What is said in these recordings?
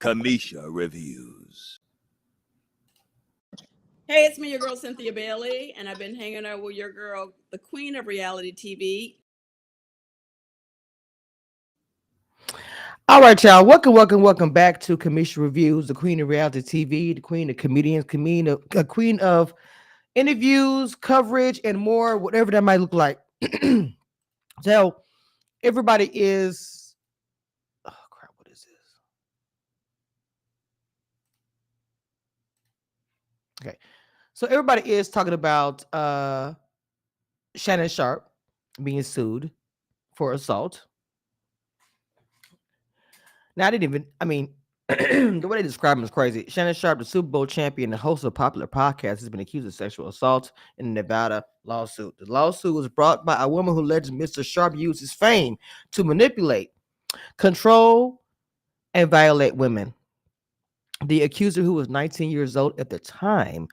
Kamisha Reviews. Hey, it's me, your girl Cynthia Bailey, and I've been hanging out with your girl, the queen of reality TV. All right, y'all. Welcome back to Kamisha Reviews, the queen of reality TV, the queen of comedians, queen of interviews, coverage, and more, whatever that might look like. So everybody is. Oh crap! What is this? Okay, so everybody is talking about Shannon Sharpe being sued for assault. Now, I didn't even, I mean, the way they describe him is crazy. Shannon Sharpe, the Super Bowl champion and host of a popular podcast, has been accused of sexual assault in a Nevada lawsuit. The lawsuit was brought by a woman who alleges Mr. Sharpe used his fame to manipulate, control, and violate women. The accuser, who was 19 years old at the time,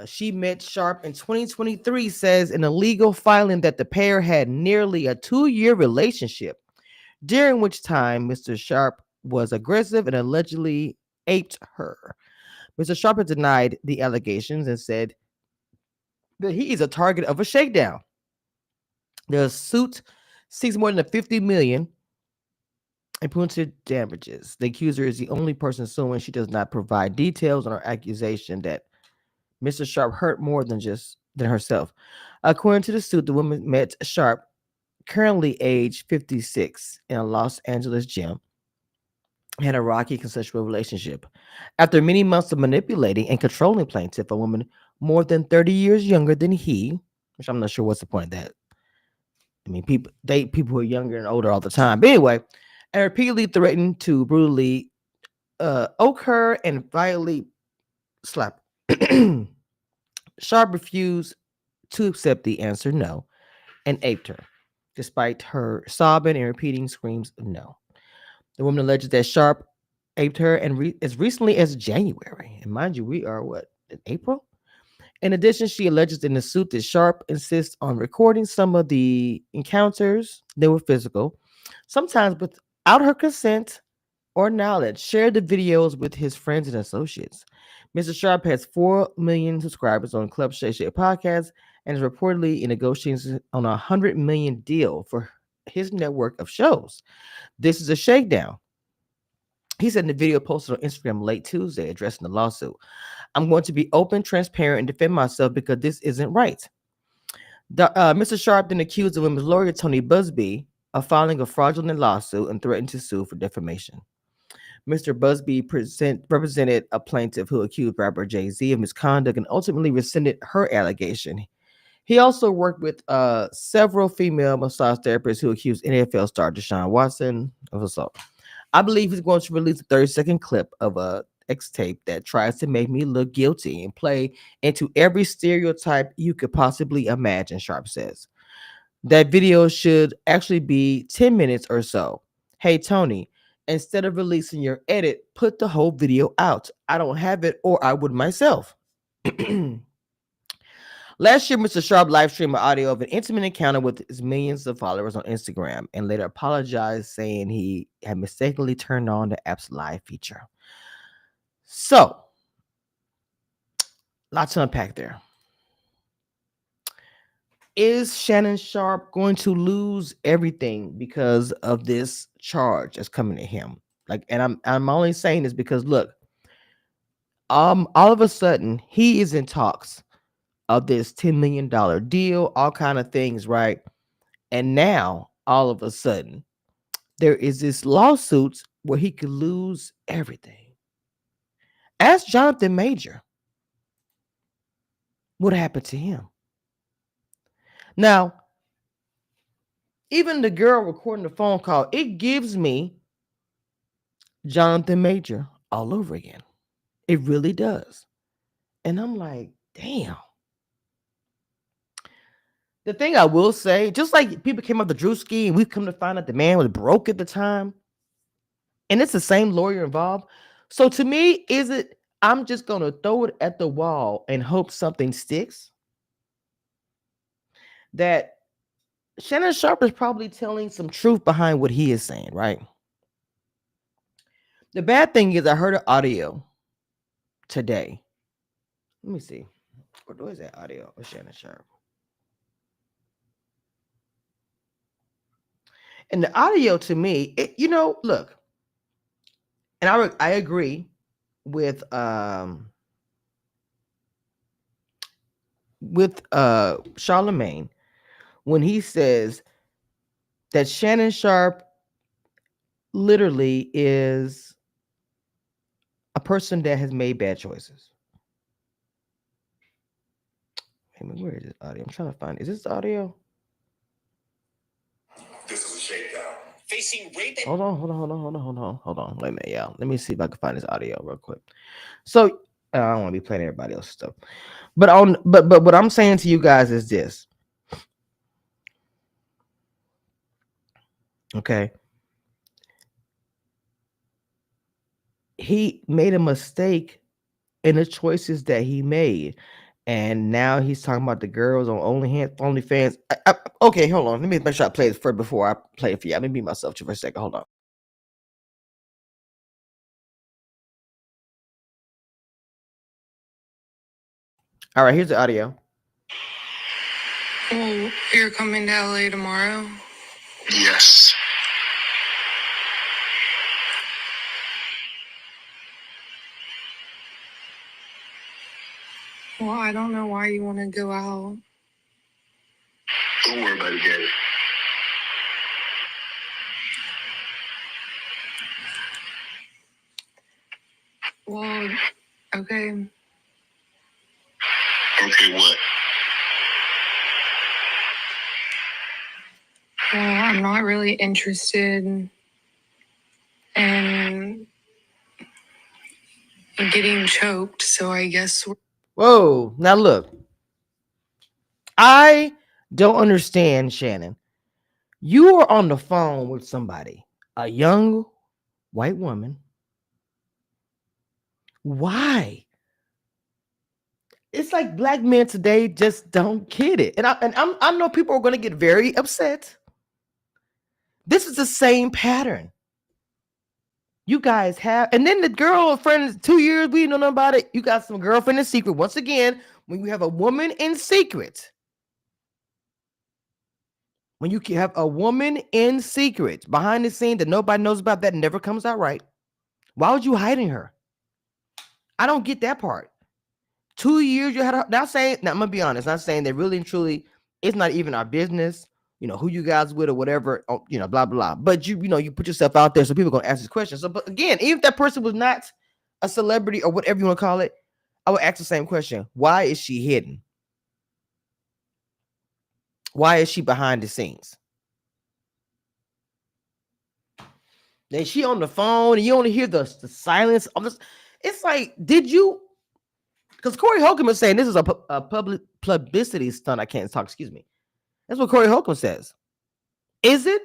she met Sharpe in 2023, says in a legal filing that the pair had nearly a 2-year relationship, during which time Mr. Sharpe was aggressive and allegedly aped her. Mr. Sharpe has denied the allegations and said that he is a target of a shakedown. The suit seeks more than $50 million in punitive damages. The accuser is the only person suing. She does not provide details on her accusation that Mr. Sharpe hurt more than herself. According to the suit, the woman met Sharpe, currently age 56, in a Los Angeles gym, had a rocky consensual relationship. After many months of manipulating and controlling plaintiff, a woman more than 30 years younger than he, which I'm not sure what's the point of that. I mean, people date people who are younger and older all the time. But anyway, and repeatedly threatened to brutally oak her and violently slap her. Sharpe refused to accept the answer no and aped her, despite her sobbing and repeating screams of no. The woman alleges that Sharpe aped her and as recently as January. And mind you, we are what, in April? In addition, she alleges in the suit that Sharpe insists on recording some of the encounters that were physical, sometimes without her consent or knowledge, shared the videos with his friends and associates. Mr. Sharpe has 4 million subscribers on Club Shay Shay podcast and is reportedly in negotiations on a $100 million deal for his network of shows. This is a shakedown. He said in the video posted on Instagram late Tuesday addressing the lawsuit, "I'm going to be open, transparent, and defend myself because this isn't right." Mr. Sharpe then accused the women's lawyer, Tony Busby, of filing a fraudulent lawsuit and threatened to sue for defamation. Mr. Busby represented a plaintiff who accused rapper Jay-Z of misconduct and ultimately rescinded her allegation. He also worked with several female massage therapists who accused NFL star Deshaun Watson of assault. I believe he's going to release a 30-second clip of a X tape that tries to make me look guilty and play into every stereotype you could possibly imagine, Sharpe says. That video should actually be 10 minutes or so. Hey, Tony, instead of releasing your edit, put the whole video out. I don't have it, or I would myself. Last year, Mr. Sharpe live streamed audio of an intimate encounter with his millions of followers on Instagram and later apologized, saying he had mistakenly turned on the app's live feature. So, lots to unpack there. Is Shannon Sharpe going to lose everything because of this charge that's coming at him? And I'm only saying this because look, all of a sudden he is in talks of this $10 million deal, all kind of things, right? And now all of a sudden there is this lawsuit where he could lose everything. Ask Jonathan Major what happened to him. Now, even the girl recording the phone call, it gives me Jonathan Major all over again. It really does. And I'm like, damn. The thing I will say, just like people came up to Drewski and we've come to find out the man was broke at the time, and it's the same lawyer involved. So to me, is it, I'm just going to throw it at the wall and hope something sticks? That Shannon Sharpe is probably telling some truth behind what he is saying, right? The bad thing is I heard an audio today. Let me see. Where is that audio of Shannon Sharpe? And the audio to me, look, and I agree with Charlemagne when he says that Shannon Sharpe literally is a person that has made bad choices. Hey, man, where is this audio? I'm trying to find it. Is this the audio? This is a shakedown. Facing rape. Hold on. Wait a minute, y'all. Let me see if I can find this audio real quick. So I don't want to be playing everybody else's stuff. But what I'm saying to you guys is this. Okay. He made a mistake in the choices that he made. And now he's talking about the girls on OnlyFans. Okay, hold on. Let me make sure I play this first before I play it for you. Let me mute myself for a second. Hold on. All right, here's the audio. Well, you're coming to LA tomorrow? Yes. Well, I don't know why you want to go out. Don't worry about it, Daddy. Well, okay. Okay, what? Well, I'm not really interested in getting choked, so I guess Whoa. Now look. I don't understand, Shannon. You are on the phone with somebody, a young white woman. Why? It's like black men today just don't get it. And I know people are going to get very upset. This is the same pattern. You guys have, and then the girlfriend, 2 years, we don't know about it. You got some girlfriend in secret. Once again, when you have a woman in secret, when you have a woman in secret behind the scene that nobody knows about, that never comes out right. Why would you hiding her? I don't get that part. 2 years you had her. Not saying, now I'm gonna be honest, not saying that really and truly it's not even our business, who you guys with or whatever, blah blah. But you put yourself out there so people are gonna ask this question. So, but again, even if that person was not a celebrity or whatever you want to call it, I would ask the same question. Why is she hidden? Why is she behind the scenes? Then she on the phone and you only hear the silence of this. It's like, did you? Because Corey Holcomb is saying this is a public publicity stunt. I can't talk. Excuse me. That's what Corey Holcomb says. Is it?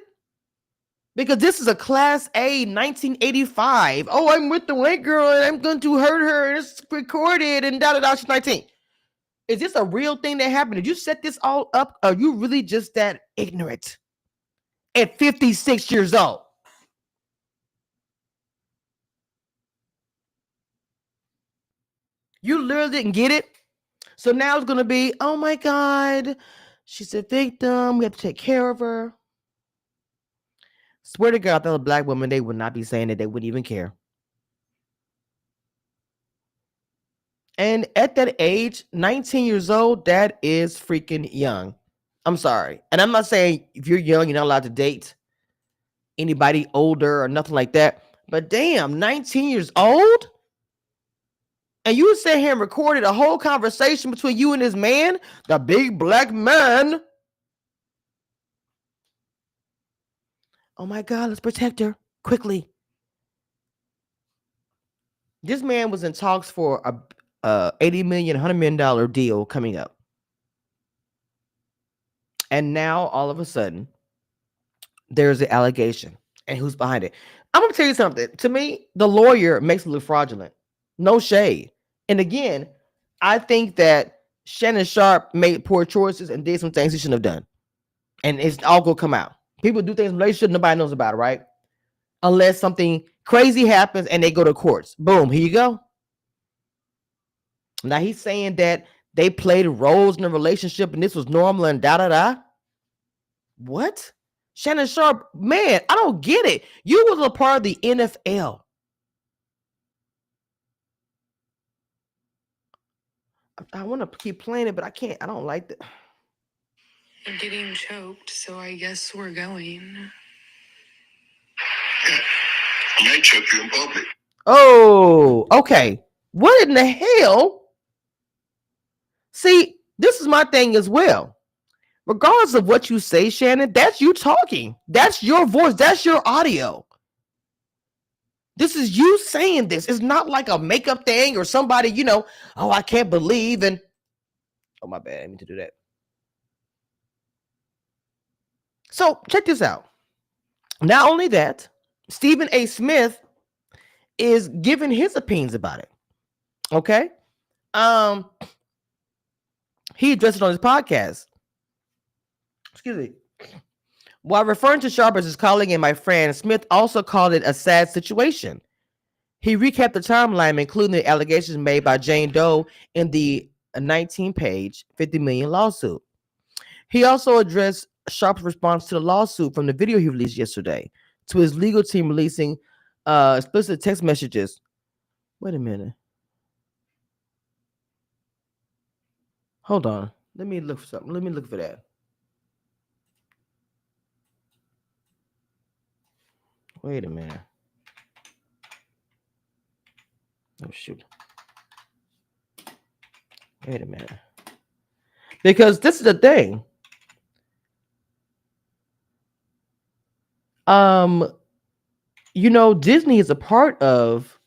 Because this is a Class A 1985. Oh, I'm with the white girl and I'm going to hurt her and it's recorded and da. She's 19. Is this a real thing that happened? Did you set this all up? Or are you really just that ignorant at 56 years old? You literally didn't get it. So now it's going to be, oh my God, she's a victim. We have to take care of her. Swear to God, that was a black woman, they would not be saying it. They wouldn't even care. And at that age, 19 years old, that is freaking young. I'm sorry. And I'm not saying if you're young, you're not allowed to date anybody older or nothing like that. But damn, 19 years old? And you sat here and recorded a whole conversation between you and this man, the big black man. Oh my God, let's protect her quickly. This man was in talks for a $80 million, $100 million deal coming up. And now all of a sudden, there's an allegation. And who's behind it? I'm going to tell you something. To me, the lawyer makes it look fraudulent. No shade. And again, I think that Shannon Sharpe made poor choices and did some things he shouldn't have done. And it's all going to come out. People do things in relationships, nobody knows about it, right? Unless something Crazy happens and they go to courts. Boom, here you go. Now he's saying that they played roles in a relationship and this was normal and da da da. What? Shannon Sharpe, man, I don't get it. You was a part of the NFL. I want to keep playing it, but I can't. I don't like that. I'm getting choked, so I guess we're going. I might choke you in public. Oh, okay. What in the hell? See, this is my thing as well. Regardless of what you say, Shannon, that's you talking. That's your voice. That's your audio. This is you saying this. It's not like a makeup thing or somebody, oh, I can't believe. And oh, my bad. I mean to do that. So check this out. Not only that, Stephen A. Smith is giving his opinions about it. Okay. He addressed it on his podcast. Excuse me. While referring to Sharpe as his colleague and my friend, Smith also called it a sad situation. He recapped the timeline, including the allegations made by Jane Doe in the 19-page, $50 million lawsuit. He also addressed Sharpe's response to the lawsuit from the video he released yesterday, to his legal team releasing explicit text messages. Wait a minute. Hold on. Let me look for something. Let me look for that. Wait a minute. Oh, shoot. Wait a minute. Because this is the thing. Disney is a part of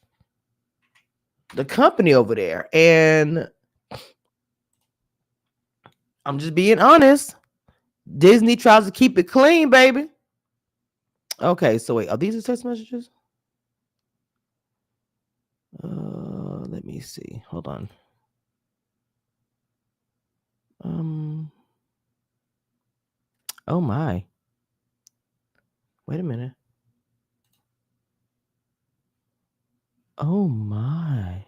the company over there. And I'm just being honest. Disney tries to keep it clean, baby. Okay, so wait, are these the text messages? Let me see. Hold on. Oh my. Wait a minute. Oh my.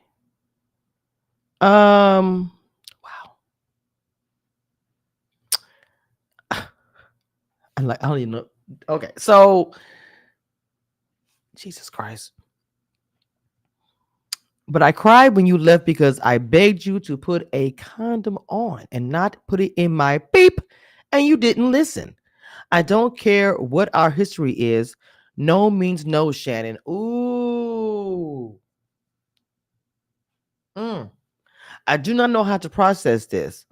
Wow. I don't even know. Okay, so Jesus Christ. But I cried when you left because I begged you to put a condom on and not put it in my beep, and you didn't listen. I don't care what our history is. No means no, Shannon. Ooh. I do not know how to process this.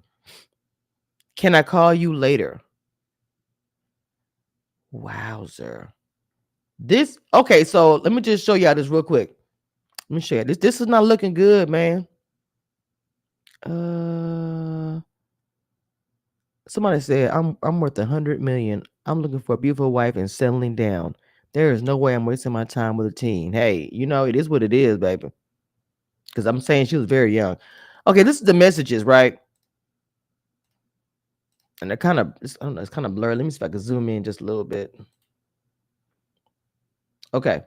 Can I call you later? Wowzer. Okay, so let me just show y'all this real quick. Let me show you. This is not looking good, man. Somebody said I'm worth 100 million. I'm looking for a beautiful wife and settling down. There is no way I'm wasting my time with a teen. Hey, it is what it is, baby. Because I'm saying she was very young. Okay, this is the messages, right? And they're kind of, I don't know, it's kind of blurry. Let me see if I can zoom in just a little bit. Okay.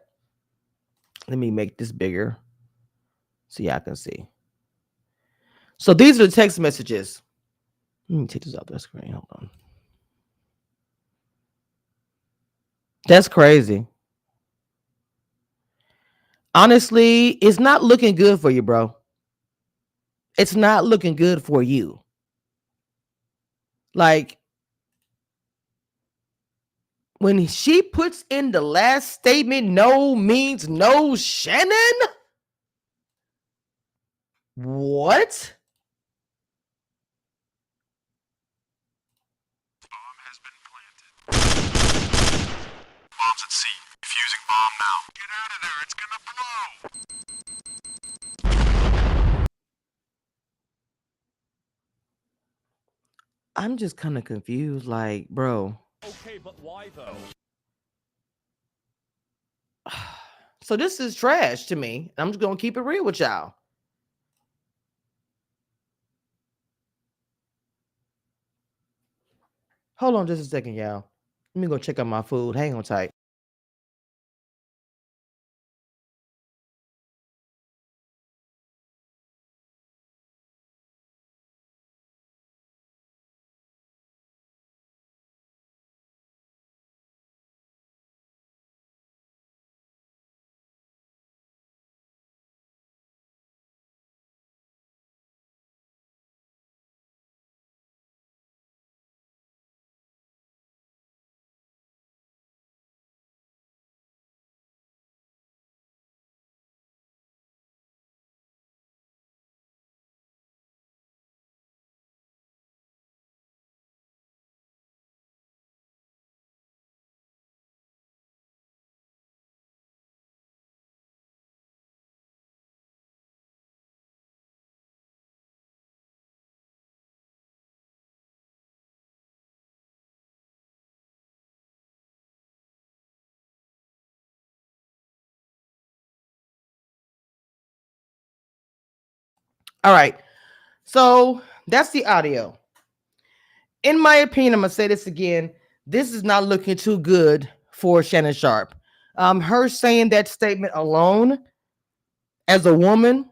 Let me make this bigger so y'all can see. So these are the text messages. Let me take this off the screen. Hold on. That's crazy. Honestly, it's not looking good for you, bro. It's not looking good for you. Like, when she puts in the last statement, no means no, Shannon? What? Bomb has been planted. Bombs at sea. Defusing bomb now. Get out of there. It's gonna blow. I'm just kind of confused. Like, bro. Okay, but why though? So this is trash to me. I'm just going to keep it real with y'all. Hold on just a second, y'all. Let me go check out my food. Hang on tight. All right. So that's the audio. In my opinion, I'm gonna say this again. This is not looking too good for Shannon Sharpe. Her saying that statement alone as a woman,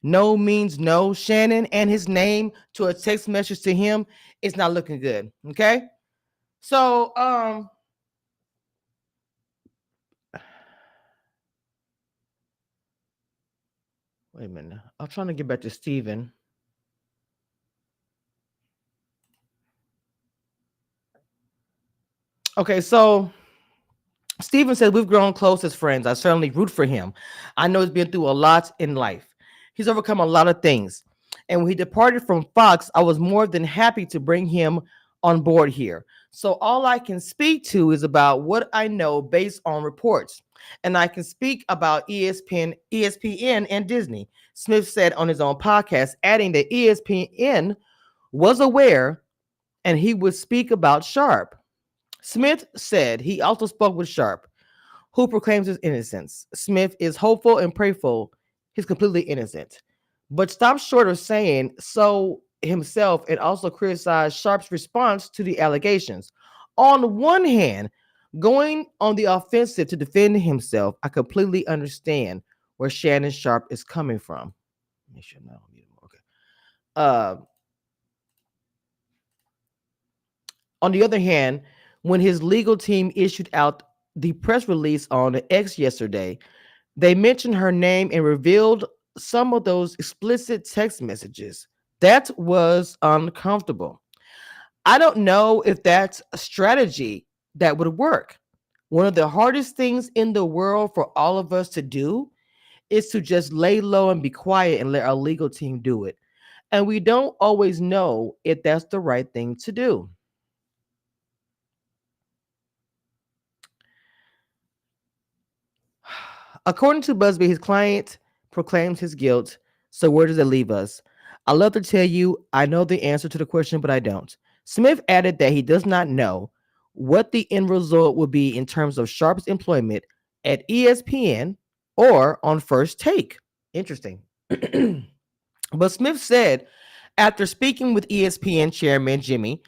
no means no. Shannon and his name to a text message to him is not looking good. Okay. So wait a minute. I'm trying to get back to Steven. Okay, so Steven said, we've grown close as friends. I certainly root for him. I know he's been through a lot in life. He's overcome a lot of things. And when he departed from Fox, I was more than happy to bring him on board here. So all I can speak to is about what I know based on reports. And I can speak about ESPN and Disney. Smith said on his own podcast, adding that ESPN was aware and he would speak about Sharpe. Smith said he also spoke with Sharpe, who proclaims his innocence. Smith is hopeful and prayerful he's completely innocent, but stopped short of saying so himself and also criticized Sharpe's response to the allegations. On one hand, going on the offensive to defend himself, I completely understand where Shannon Sharpe is coming from. Make sure now. Okay. Uh, on the other hand, when his legal team issued out the press release on X yesterday, they mentioned her name and revealed some of those explicit text messages. That was uncomfortable. I don't know if that's a strategy that would work. One of the hardest things in the world for all of us to do is to just lay low and be quiet and let our legal team do it. And we don't always know if that's the right thing to do. According to Busby, his client proclaims his guilt. So where does it leave us? I love to tell you I know the answer to the question, but I don't. Smith added that he does not know what the end result will be in terms of Sharpe's employment at ESPN or on First Take. Interesting. But Smith said after speaking with ESPN chairman Jimmy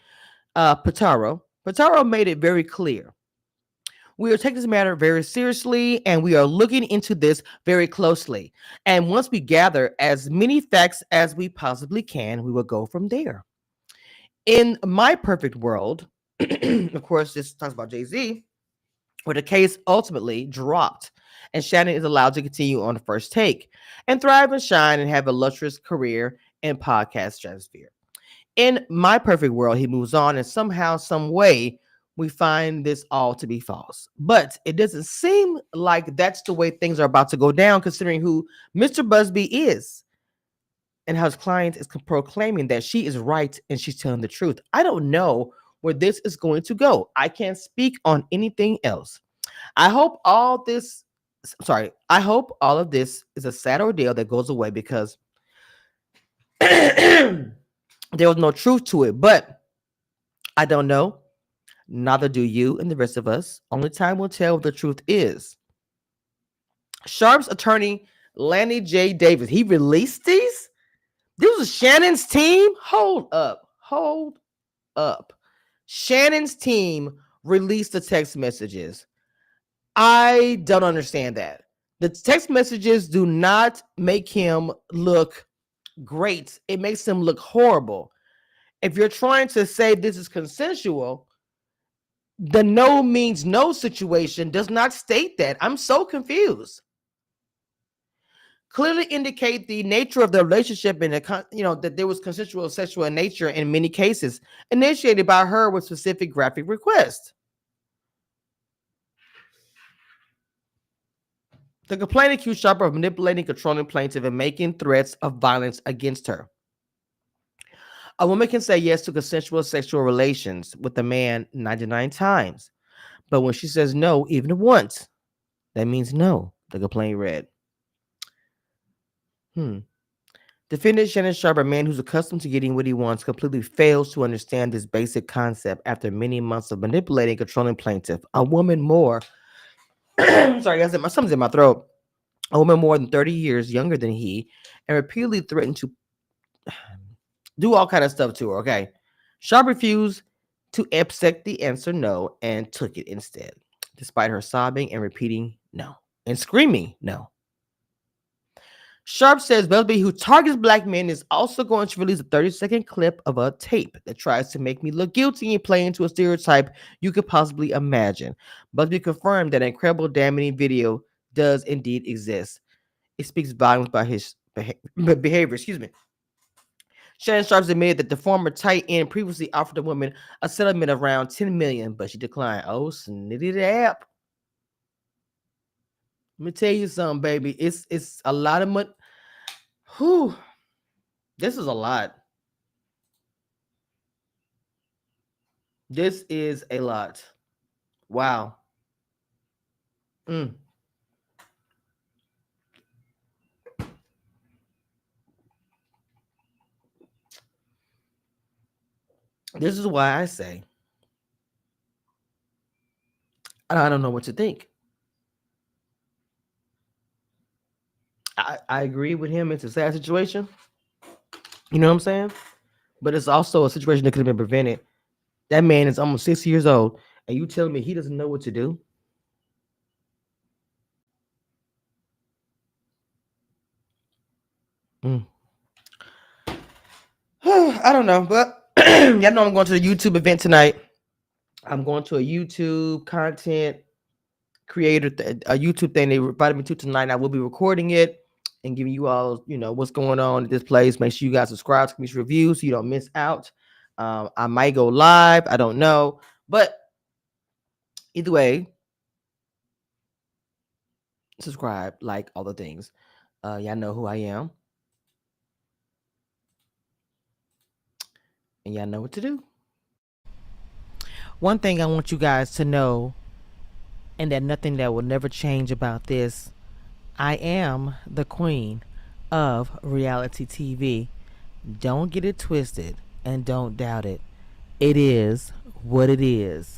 Pitaro made it very clear we are taking this matter very seriously and we are looking into this very closely. And once we gather as many facts as we possibly can, we will go from there. In my perfect world, of course, this talks about Jay-Z, where the case ultimately dropped and Shannon is allowed to continue on the First Take and thrive and shine and have a lustrous career in podcast stratosphere. In my perfect world, he moves on and somehow, some way, we find this all to be false. But it doesn't seem like that's the way things are about to go down, considering who Mr. Busby is and how his client is proclaiming that she is right and she's telling the truth. I don't know where this is going to go. I can't speak on anything else. I hope all this, I hope all of this is a sad ordeal that goes away because there was no truth to it. But I don't know. Neither do you and the rest of us. Only time will tell what the truth is. Sharpe's attorney, Lanny J. Davis, he released these? This was Shannon's team? Hold up. Hold up. Shannon's team released the text messages. I don't understand that. The text messages do not make him look great. It makes him look horrible. If you're trying to say this is consensual, the no means no situation does not state that. I'm so confused. Clearly indicate the nature of the relationship and that there was consensual sexual in nature in many cases, initiated by her with specific graphic requests. The complaint accused Sharpe of manipulating, controlling plaintiff and making threats of violence against her. A woman can say yes to consensual sexual relations with a man 99 times, but when she says no even once, that means no, the complaint read. Defendant Shannon Sharpe, a man who's accustomed to getting what he wants, completely fails to understand this basic concept after many months of manipulating, controlling plaintiff. A woman more, sorry, something's in my throat. A woman more than 30 years younger than he, and repeatedly threatened to do all kind of stuff to her. Okay, Sharpe refused to accept the answer no and took it instead, despite her sobbing and repeating no and screaming no. Sharpe says Busby, who targets black men, is also going to release a 30-second clip of a tape that tries to make me look guilty and play into a stereotype you could possibly imagine. Busby confirmed that an incredible damning video does indeed exist. It speaks volumes about his behavior. Excuse me. Shannon Sharpe admitted that the former tight end previously offered the woman a settlement of around $10 million, but she declined. Oh, snitty the app. Let me tell you something, baby. It's a lot of money. Whew. This is a lot. This is a lot. Wow. Mm. This is why I say I don't know what to think. I agree with him. It's a sad situation. You know what I'm saying? But it's also a situation that could have been prevented. That man is almost 60 years old, and you telling me he doesn't know what to do? Mm. I don't know, but y'all know I'm going to the YouTube event tonight. I'm going to a YouTube content creator, a YouTube thing they invited me to tonight. I will be recording it and giving you all, what's going on at this place. Make sure you guys subscribe to these reviews so you don't miss out. I might go live. I don't know, but either way, subscribe, like all the things. Y'all know who I am, and y'all know what to do. One thing I want you guys to know, and that nothing that will never change about this, I am the queen of reality TV. Don't get it twisted and don't doubt it. It is what it is.